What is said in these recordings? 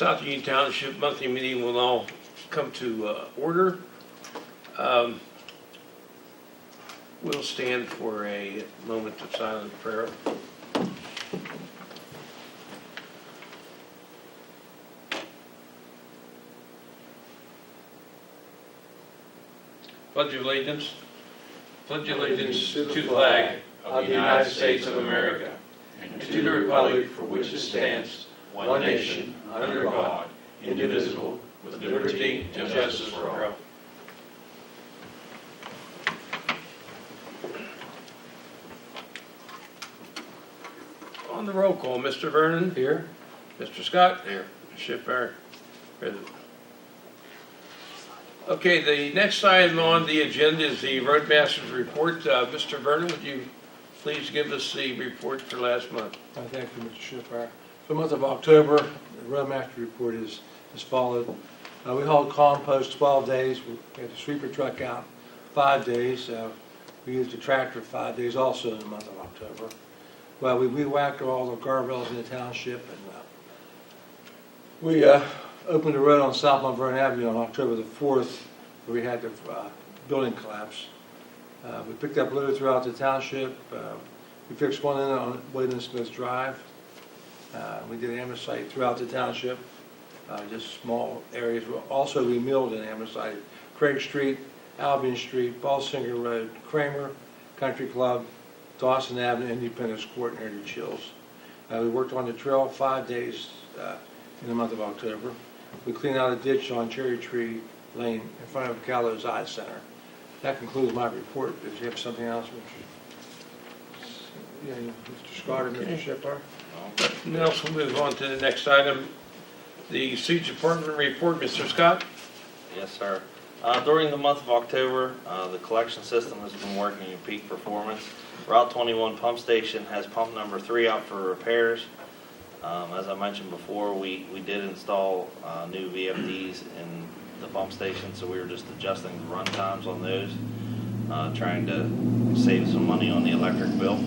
South Union Township monthly meeting will now come to order. We'll stand for a moment of silent prayer. Pledge of allegiance. Pledge allegiance to the flag of the United States of America and to the republic for which it stands, one nation, under God, indivisible, with liberty and justice for all. On the roll call, Mr. Vernon. Here. Mr. Scott. Here. Shipper. Present. Okay, the next item on the agenda is the Roadmaster's report. Mr. Vernon, would you please give us the report for last month? Thank you, Mr. Shipper. For the month of October, the Roadmaster report is as followed. We hauled compost 12 days. We had the sweeper truck out 5 days. We used a tractor 5 days also in the month of October. Well, we whacked all the guardrails in the township, and we opened the road on South Mount Vernon Avenue on October the 4th, where we had the building collapse. We picked up loads throughout the township. We fixed one in on William Smith Drive. We did amosite throughout the township, just small areas. Also, we milled in amosite Craig Street, Albion Street, Balsinger Road, Kramer Country Club, Dawson Avenue, Independence Court, near the Chills. We worked on the trail 5 days in the month of October. We cleaned out a ditch on Cherry Tree Lane in front of Gallows Eye Center. That concludes my report. Did you have something else, Mr. Scott or Mr. Shipper? Nothing else. We'll move on to the next item. The Sewage Department report, Mr. Scott. Yes, sir. During the month of October, the collection system has been working in peak performance. Route 21 pump station has pump number 3 out for repairs. As I mentioned before, we did install new VFDs in the pump station, so we were just adjusting the run times on those, trying to save some money on the electric bill.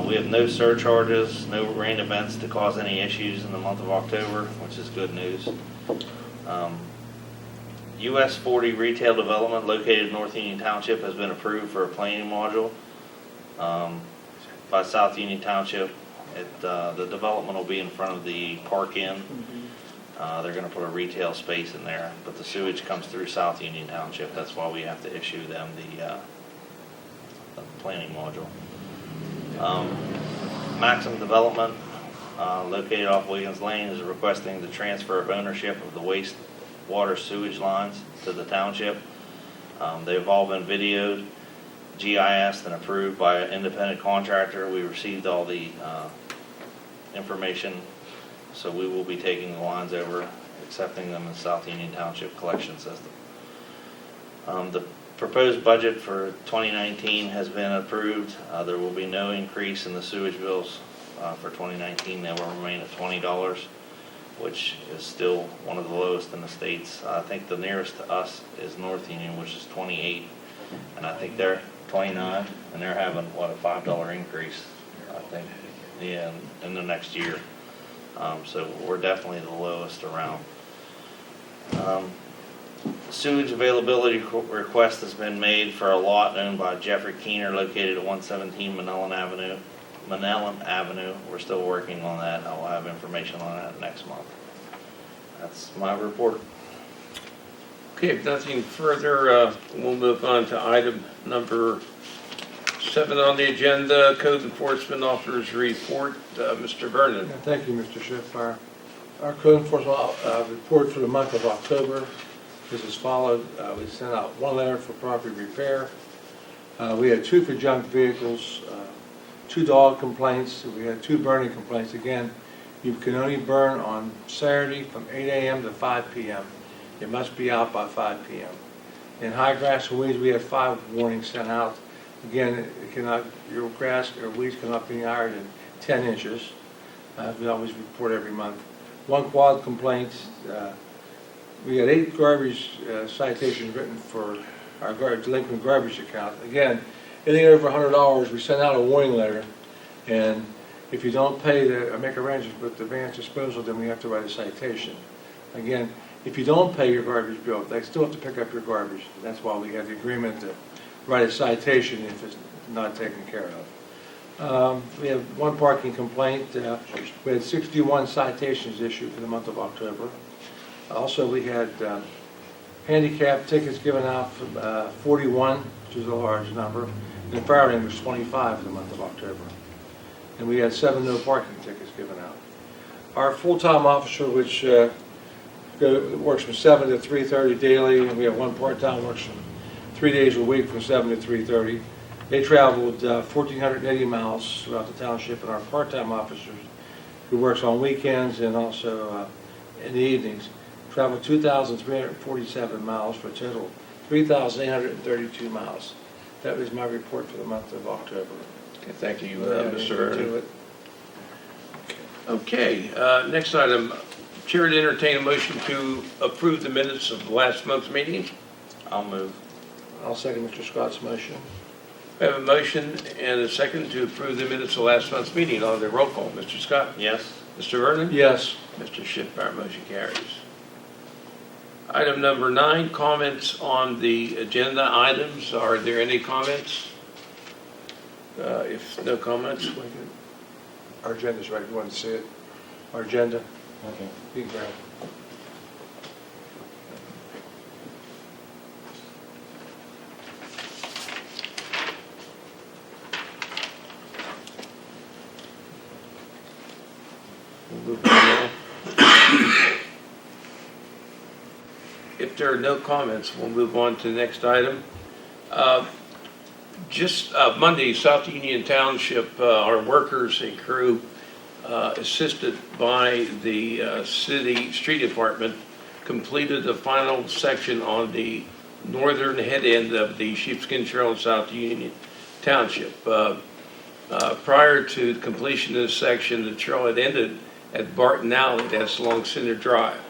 We have no surcharges, no rain events to cause any issues in the month of October, which is good news. US 40 retail development located in North Union Township has been approved for a planning module by South Union Township. The development will be in front of the Park Inn. They're going to put a retail space in there, but the sewage comes through South Union Township. That's why we have to issue them the planning module. Maxim Development, located off Williams Lane, is requesting the transfer of ownership of the wastewater sewage lines to the township. They've all been videoed, GIS, and approved by an independent contractor. We received all the information, so we will be taking the lines over, accepting them in South Union Township collection system. The proposed budget for 2019 has been approved. There will be no increase in the sewage bills for 2019. They will remain at $20, which is still one of the lowest in the states. I think the nearest to us is North Union, which is 28, and I think they're 29, and they're having, what, a $5 increase, I think, yeah, in the next year. So we're definitely the lowest around. Sewage availability request has been made for a lot owned by Jeffrey Keener, located at 117 Manellan Avenue. We're still working on that. I'll have information on that next month. That's my report. Okay, if nothing further, we'll move on to item number 7 on the agenda, Code Enforcement Officer's report. Mr. Vernon. Thank you, Mr. Shipper. Our code enforcement report for the month of October is as followed. We sent out 1 letter for property repair. We had 2 for junk vehicles, 2 dog complaints. We had 2 burning complaints. Again, you can only burn on Saturday from 8 a.m. to 5 p.m. It must be out by 5 p.m. In high grass and weeds, we had 5 warnings sent out. Again, your grass or weeds cannot be higher than 10 inches. We always report every month. 1 quad complaint. We had 8 garbage citations written for our delinquent garbage account. Again, anything over $100, we send out a warning letter, and If you don't pay or make arrangements with advanced disposal, then we have to write a citation. Again, if you don't pay your garbage bill, they still have to pick up your garbage. That's why we have the agreement to write a citation if it's not taken care of. We have one parking complaint. We had 61 citations issued for the month of October. Also, we had handicap tickets given out for 41, which is a large number, and firing was 25 for the month of October. And we had 7 no parking tickets given out. Our full-time officer, which works from 7 to 3:30 daily, and we have one part-time works from 3 days a week from 7 to 3:30. They traveled 1,480 miles throughout the township, and our part-time officers, who works on weekends and also in the evenings, traveled 2,347 miles for a total of 3,832 miles. That was my report for the month of October. Okay, thank you, Yeah, Mr. to Vernon. it. Okay, next item, Chair to entertain a motion to approve the minutes of last month's meeting. I'll move. I'll second Mr. Scott's motion. We have a motion and a second to approve the minutes of last month's meeting. On the roll call, Mr. Scott? Yes. Mr. Vernon? Yes. Mr. Schiff, our motion carries. Item number 9, comments on the agenda items. Are there any comments? If no comments, we can. Our agenda's ready. You want to see it? Our agenda? Okay. You can grab it. We'll move on now. If there are no comments, we'll move on to the next item. Just Monday, South Union Township, our workers and crew, assisted by the city street department, completed the final section on the northern head end of the Sheepskin Trail in South Union Township. Prior to completion of this section, the trail had ended at Barton Alley, that's along Cinder Drive.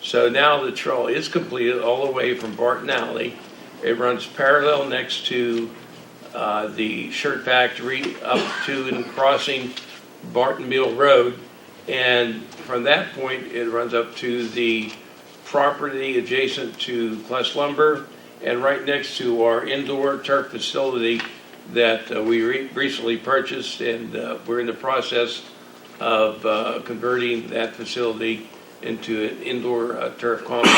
So now the trail is completed all the way from Barton Alley. It runs parallel next to the shirt factory up to and crossing Barton Mill Road. And from that point, it runs up to the property adjacent to Kless Lumber and right next to our indoor turf facility that we recently purchased, and we're in the process of converting that facility into an indoor turf complex.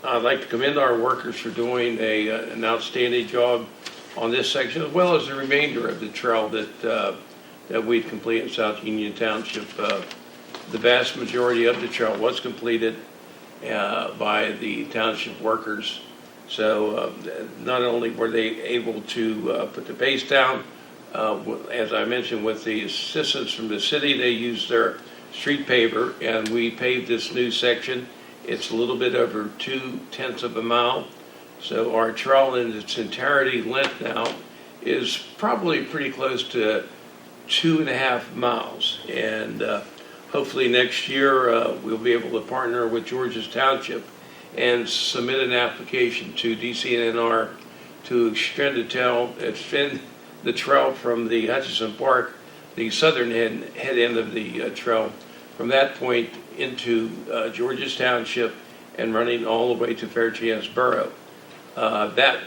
I'd like to commend our workers for doing an outstanding job on this section, as well as the remainder of the trail that we've completed in South Union Township. The vast majority of the trail was completed by the township workers. So not only were they able to put the base down, as I mentioned, with the assistance from the city, they used their street paver, and we paved this new section. It's a little bit over 0.2 of a mile. So our trail in its entirety length now is probably pretty close to 2.5 miles. And hopefully next year we'll be able to partner with Georges Township and submit an application to DCNR to extend the trail from the Hutchinson Park, the southern head end of the trail, from that point into Georges Township and running all the way to Fairchance Borough. That,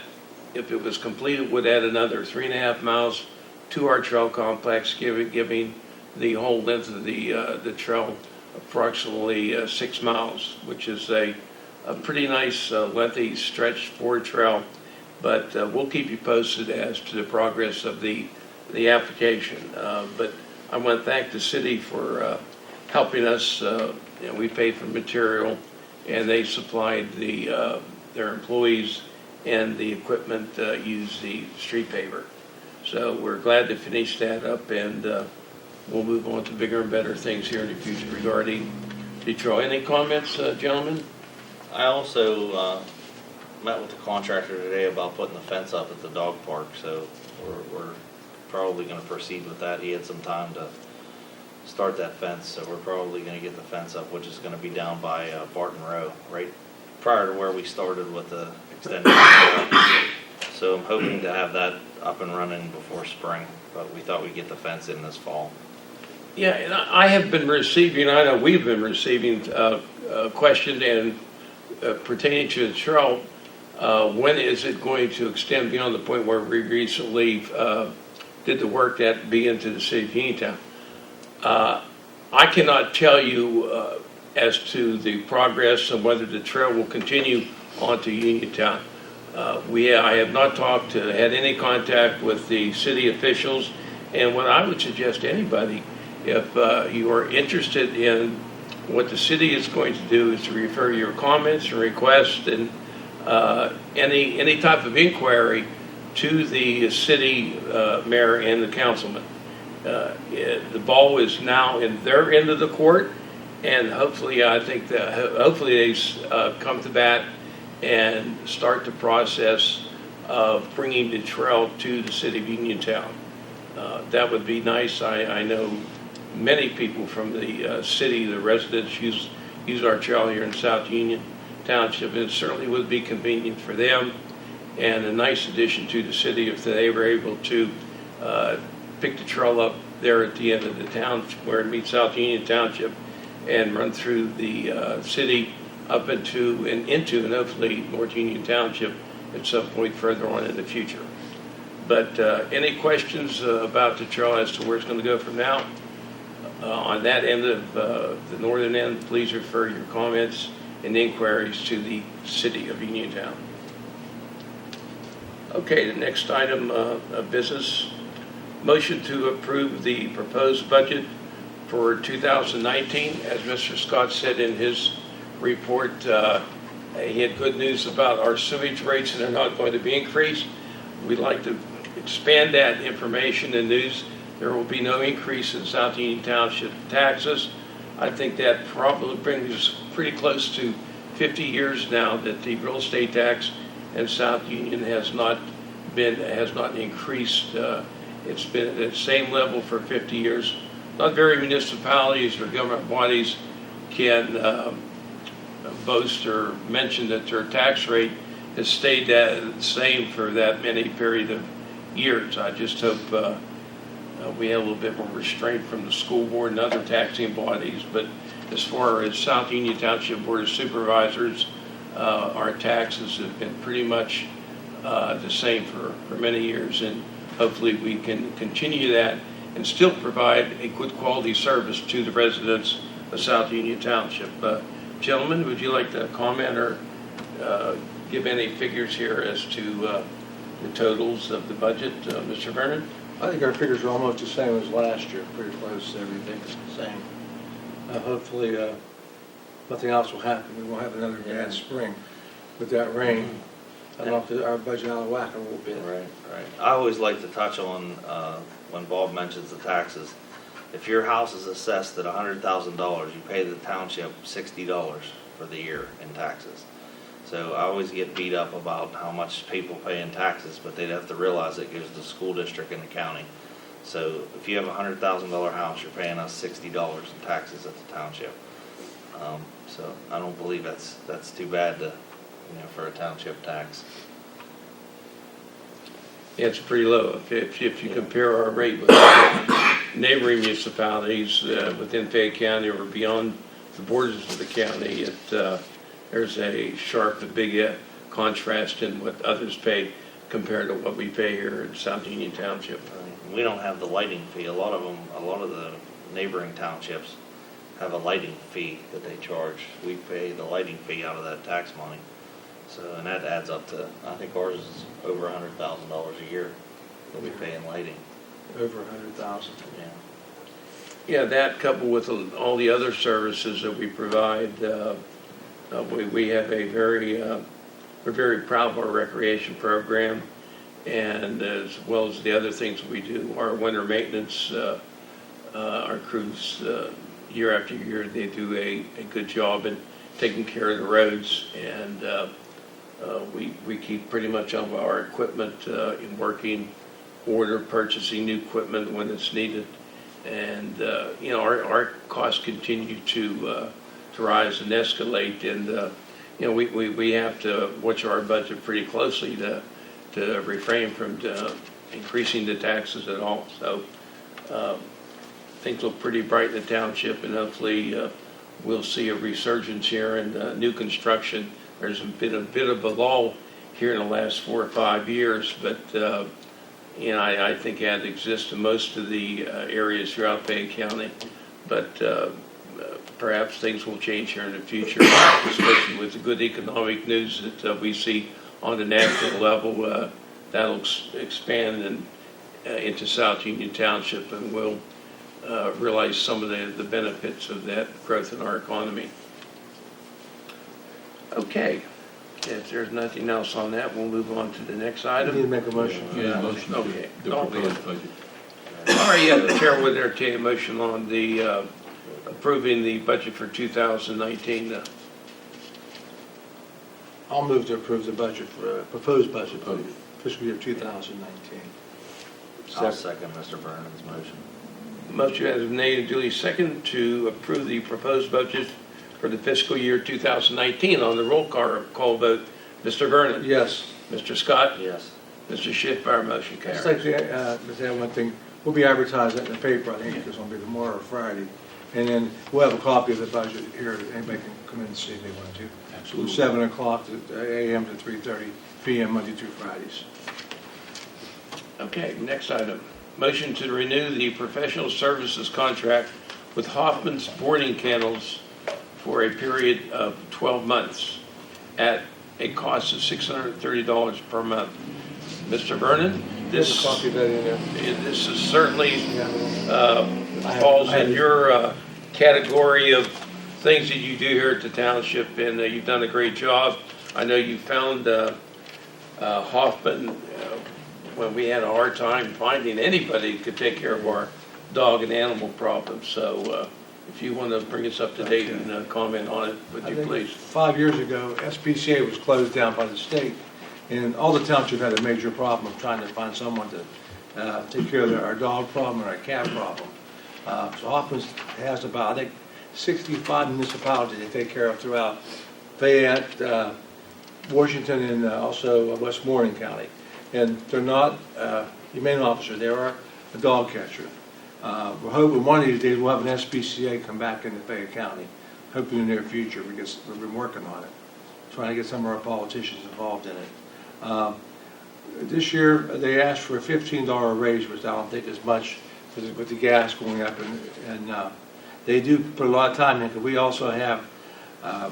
if it was completed, would add another 3.5 miles to our trail complex, giving the whole length of the trail approximately 6 miles, which is a pretty nice lengthy stretch for a trail. But we'll keep you posted as to the progress of the application. But I want to thank the city for helping us. We paid for material, and they supplied their employees and the equipment used the street paver. So we're glad to finish that up, and we'll move on to bigger and better things here in the future regarding Detroit. Any comments, gentlemen? I also met with the contractor today about putting the fence up at the dog park, so we're probably going to proceed with that. He had some time to start that fence, so we're probably going to get the fence up, which is going to be down by Barton Row, right prior to where we started with the extended. So I'm hoping to have that up and running before spring, but we thought we'd get the fence in this fall. Yeah, and I have been receiving, I know we've been receiving questions and pertaining to the trail. When is it going to extend beyond the point where we recently did the work that began to the city of Uniontown? I cannot tell you as to the progress and whether the trail will continue on to Uniontown. I have not had any contact with the city officials, and what I would suggest to anybody, if you are interested in what the city is going to do, is to refer your comments and requests and any type of inquiry to the city mayor and the councilman. The ball is now in their end of the court, and hopefully hopefully they come to bat and start the process of bringing the trail to the city of Uniontown. That would be nice. I know many people from the city, the residents use our trail here in South Union Township, and it certainly would be convenient for them and a nice addition to the city if they were able to pick the trail up there at the end of the town where it meets South Union Township and run through the city up into and hopefully North Union Township at some point further on in the future. But any questions about the trail as to where it's going to go from now? On that end of the northern end, please refer your comments and inquiries to the city of Uniontown. Okay, the next item of business, motion to approve the proposed budget for 2019. As Mr. Scott said in his report, he had good news about our sewage rates, and they're not going to be increased. We'd like to expand that information and news. There will be no increase in South Union Township taxes. I think that probably brings us pretty close to 50 years now that the real estate tax in South Union has not increased. It's been at the same level for 50 years. Not very municipalities or government bodies can boast or mention that their tax rate has stayed the same for that many period of years. I just hope we have a little bit more restraint from the school board and other taxing bodies. But as far as South Union Township Board of Supervisors, our taxes have been pretty much the same for many years, and hopefully we can continue that and still provide a good quality service to the residents of South Union Township. Gentlemen, would you like to comment or give any figures here as to the totals of the budget? Mr. Vernon? I think our figures are almost the same as last year, pretty close. Everything's the same. Hopefully, nothing else will happen. We won't have another bad spring with that rain. I don't know if our budget out of whack a little bit. Right. I always like to touch on when Bob mentions the taxes. If your house is assessed at $100,000, you pay the township $60 for the year in taxes. So I always get beat up about how much people pay in taxes, but they'd have to realize it goes to the school district and the county. So if you have a $100,000 house, you're paying us $60 in taxes at the township. So I don't believe that's too bad for a township tax. Yeah, it's pretty low. If you compare our rate with neighboring municipalities within Fayette County or beyond the borders of the county, there's a sharp, big contrast in what others pay compared to what we pay here in South Union Township. We don't have the lighting fee. A lot of the neighboring townships have a lighting fee that they charge. We pay the lighting fee out of that tax money. So, and that adds up to, I think ours is over $100,000 a year that we pay in lighting. Over 100,000. Yeah. Yeah, that coupled with all the other services that we provide, we have we're very proud of our recreation program, and as well as the other things we do, our winter maintenance, our crews, year after year, they do a good job in taking care of the roads, and we keep pretty much all of our equipment in working order, purchasing new equipment when it's needed. And our costs continue to rise and escalate, and we have to watch our budget pretty closely to refrain from increasing the taxes at all. So things look pretty bright in the township, and hopefully we'll see a resurgence here in new construction. There's been a bit of a lull here in the last 4 or 5 years, but I think that exists in most of the areas throughout Fayette County. But perhaps things will change here in the future, especially with the good economic news that we see on the national level. That'll expand into South Union Township, and we'll realize some of the benefits of that growth in our economy. Okay, if there's nothing else on that, we'll move on to the next You item. need to make a motion. Yeah, motion to Okay. the proposed budget. All right, yeah, the chair would entertain a motion on the approving the budget for 2019. I'll move to approve the budget for, proposed budget for fiscal year 2019. I'll second Mr. Vernon's motion. Motion has been made and duly seconded to approve the proposed budget for the fiscal year 2019. On the roll call vote, Mr. Vernon. Yes. Mr. Scott. Yes. Mr. Schiff, our motion I'd just carries. like to add one thing. We'll be advertising it in the paper, I think it's going to be tomorrow or Friday. And then we'll have a copy of the budget here that anybody can come in and see if they want to. From Absolutely. 7 o'clock a.m. to 3:30 p.m. Monday through Fridays. Okay, next item. Motion to renew the professional services contract with Hoffman's Boarding Kennels for a period of 12 months at a cost of $630 per month. Mr. Vernon, There's a this copy of that in there. this is certainly Yeah. falls I have in it. your category of things that you do here at the township, and you've done a great job. I know you found Hoffman when we had a hard time finding anybody who could take care of our dog and animal problems. So if you want to bring us up to date and comment on it, would I you think please? 5 years ago, SPCA was closed down by the state, and all the township had a major problem of trying to find someone to take care of our dog problem and our cat problem. So Hoffman's has about, I think, 65 municipalities they take care of throughout Fayette, Washington, and also Westmoreland County. And they're not humane officers, they are a dog catcher. We're hoping one of these days we'll have an SPCA come back into Fayette County, hoping in the near future, because we've been working on it, trying to get some of our politicians involved in it. This year, they asked for a $15 raise, which I don't think is much with the gas going up, and they do put a lot of time in, because we also have,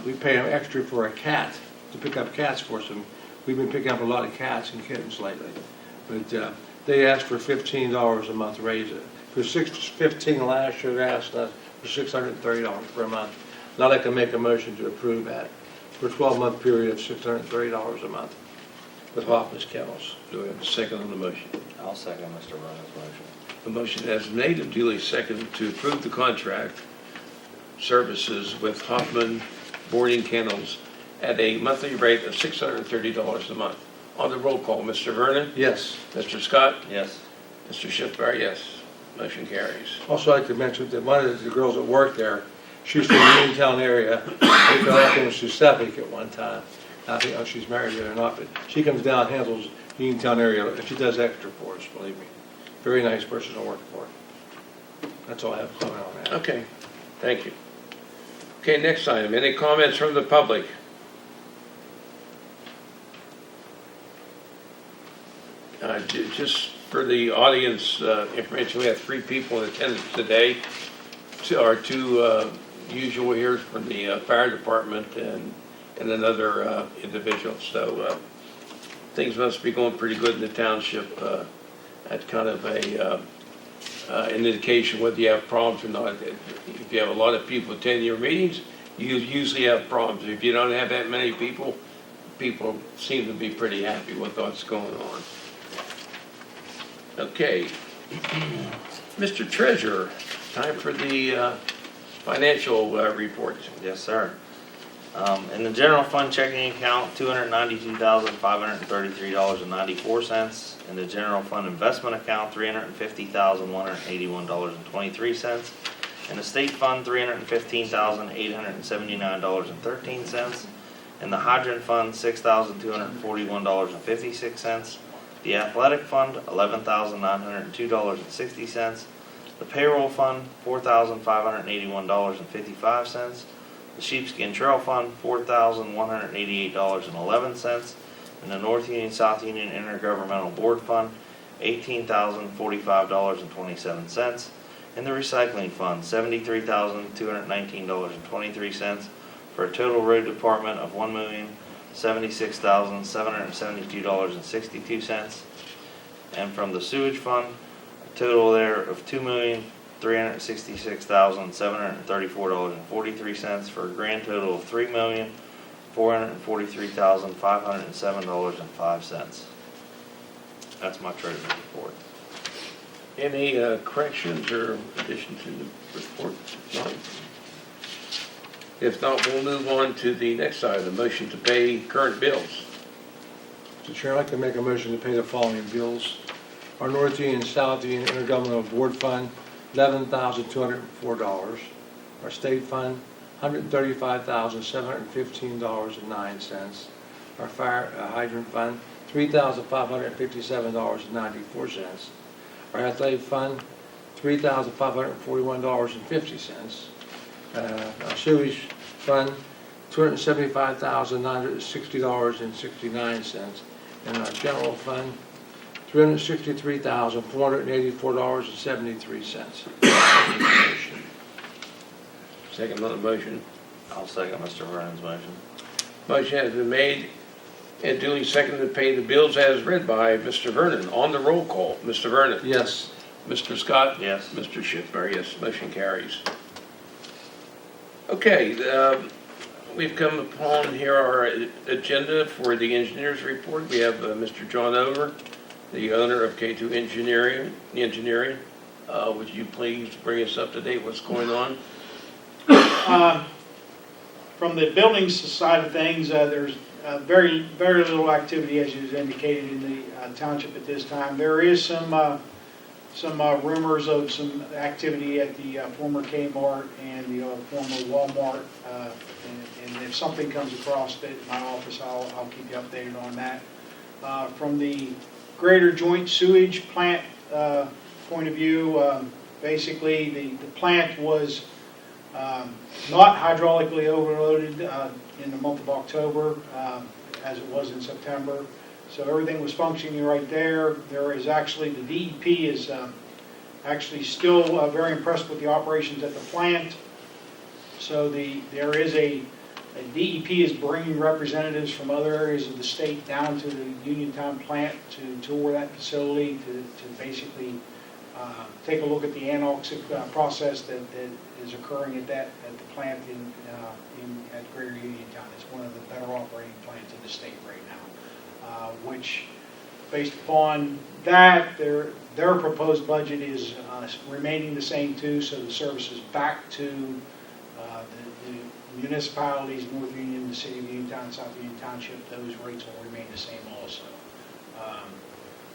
we pay them extra for a cat, to pick up cats for us, and we've been picking up a lot of cats and kittens lately. But they asked for $15 a month raise. For $15 last year, they asked us for $630 per month. Now I can make a motion to approve that for a 12-month period of $630 a month with Hoffman's Kennels. Do we have a second on the motion? I'll second Mr. Vernon's motion. The motion has been made and duly seconded to approve the contract services with Hoffman Boarding Kennels at a monthly rate of $630 a month. On the roll call, Mr. Vernon? Yes. Mr. Scott? Yes. Mr. Schiffbar, yes. Motion carries. Also, I'd like to mention that one of the girls that work there, she's from the Uniontown area. We thought it was Chesapeake at one time. I think, oh, she's married yet or not, but she comes down, handles Uniontown area, and she does extra for us, believe me. Very nice person to work for. That's all I have to comment on that. Okay, thank you. Okay, next item. Any comments from the public? Just for the audience information, we have 3 people in attendance today. Our 2 usual here from the fire department and another individual. So things must be going pretty good in the township. That's kind of an indication whether you have problems or not. If you have a lot of people attending your meetings, you usually have problems. If you don't have that many people, people seem to be pretty happy with what's going on. Okay, Mr. Treasurer, time for the financial report. Yes, sir. In the general fund checking account, $292,533.94. In the general fund investment account, $350,181.23. In the state fund, $315,879.13. In the hydrant fund, $6,241.56. The athletic fund, $11,902.60. The payroll fund, $4,581.55. The sheepskin trail fund, $4,188.11. And the North Union South Union Intergovernmental Board Fund, $18,045.27. And the recycling fund, $73,219.23, for a total road department of $1,076,772.62. And from the sewage fund, a total there of $2,366,734.43, for a grand total of $3,443,507.05. That's my treasurer's report. Any corrections or additions to the report? No. If not, we'll move on to the next item, the motion to pay current bills. Mr. Chair, I'd like to make a motion to pay the following bills. Our North Union and South Union Intergovernmental Board Fund, $11,204. Our State Fund, $135,715.09. Our Fire Hydrant Fund, $3,557.94. Our Athletic Fund, $3,541.50. Our Sewage Fund, $275,960.69. And our General Fund, $363,484.73. Second on the motion. I'll second Mr. Vernon's motion. Motion has been made and duly seconded to pay the bills as read by Mr. Vernon. On the roll call, Mr. Vernon. Yes. Mr. Scott. Yes. Mr. Schiffner, yes. Motion carries. Okay, we've come upon here our agenda for the engineer's report. We have Mr. John Over, the owner of K2 Engineering. Would you please bring us up to date what's going on? From the buildings side of things, there's very little activity, as is indicated in the township at this time. There is some rumors of some activity at the former Kmart and the former Walmart, and if something comes across in my office, I'll keep you updated on that. From the greater joint sewage plant point of view, basically the plant was not hydraulically overloaded in the month of October as it was in September. So everything was functioning right there. There is actually, the DEP is actually still very impressed with the operations at the plant. So there is a DEP is bringing representatives from other areas of the state down to the Uniontown plant to tour that facility to basically take a look at the anoxic process that is occurring at the plant at Greater Uniontown. It's one of the better operating plants in the state right now. Which, based upon that, their proposed budget is remaining the same too, so the service is back to the municipalities, North Union, the City of Uniontown, South Union Township. Those rates will remain the same also.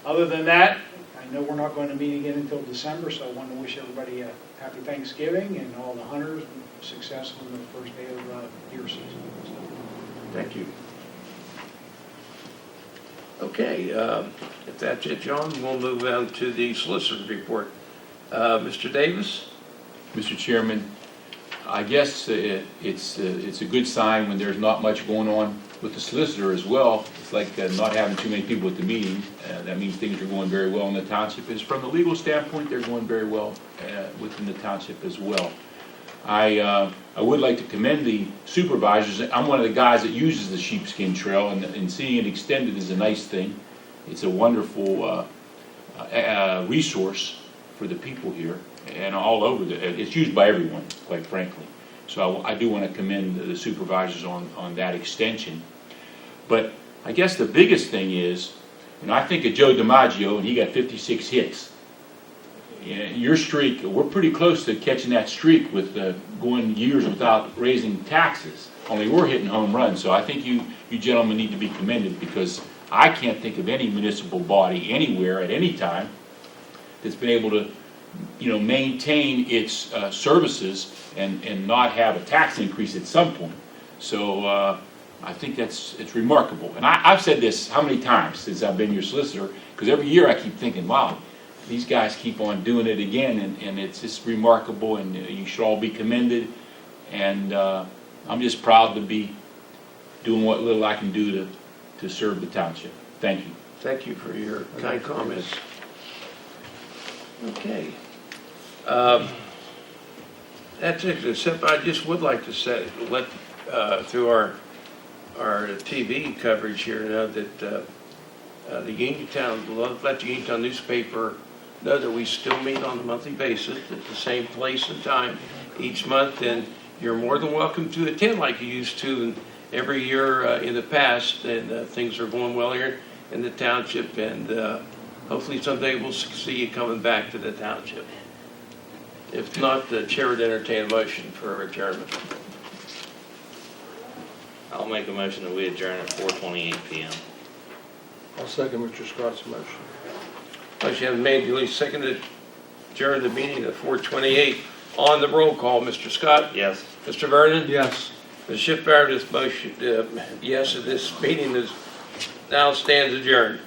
Other than that, I know we're not going to meet again until December, so I want to wish everybody a happy Thanksgiving and all the hunters success on the first day of deer season. Thank you. Okay, if that's it, John, we'll move on to the solicitor's report. Mr. Davis? Mr. Chairman, I guess it's a good sign when there's not much going on with the solicitor as well. It's like not having too many people at the meeting. That means things are going very well in the township. As from the legal standpoint, they're going very well within the township as well. I would like to commend the supervisors. I'm one of the guys that uses the sheepskin trail, and seeing it extended is a nice thing. It's a wonderful resource for the people here and all over. It's used by everyone, quite frankly. So I do want to commend the supervisors on that extension. But I guess the biggest thing is, I think of Joe DiMaggio, and he got 56 hits. Your streak, we're pretty close to catching that streak with going years without raising taxes. Only we're hitting home runs. So I think you gentlemen need to be commended, because I can't think of any municipal body anywhere at any time that's been able to, maintain its services and not have a tax increase at some point. So I think it's remarkable. And I've said this how many times since I've been your solicitor, because every year I keep thinking, wow, these guys keep on doing it again, and it's just remarkable, and you should all be commended. And I'm just proud to be doing what little I can do to serve the township. Thank you. Thank you for your kind comments. Okay. That's it, except I just would like to let through our TV coverage here know that the Uniontown, let the Uniontown newspaper know that we still meet on a monthly basis at the same place and time each month, and you're more than welcome to attend like you used to every year in the past, and things are going well here in the township, and hopefully someday we'll see you coming back to the township. If not, the chair would entertain a motion for adjournment. I'll make a motion that we adjourn at 4:28 PM. I'll second Mr. Scott's motion. Motion has been made, duly seconded, adjourn the meeting at 4:28. On the roll call, Mr. Scott? Yes. Mr. Vernon? Yes. Ms. Schiffbauer, this motion, yes, this meeting is now stands adjourned.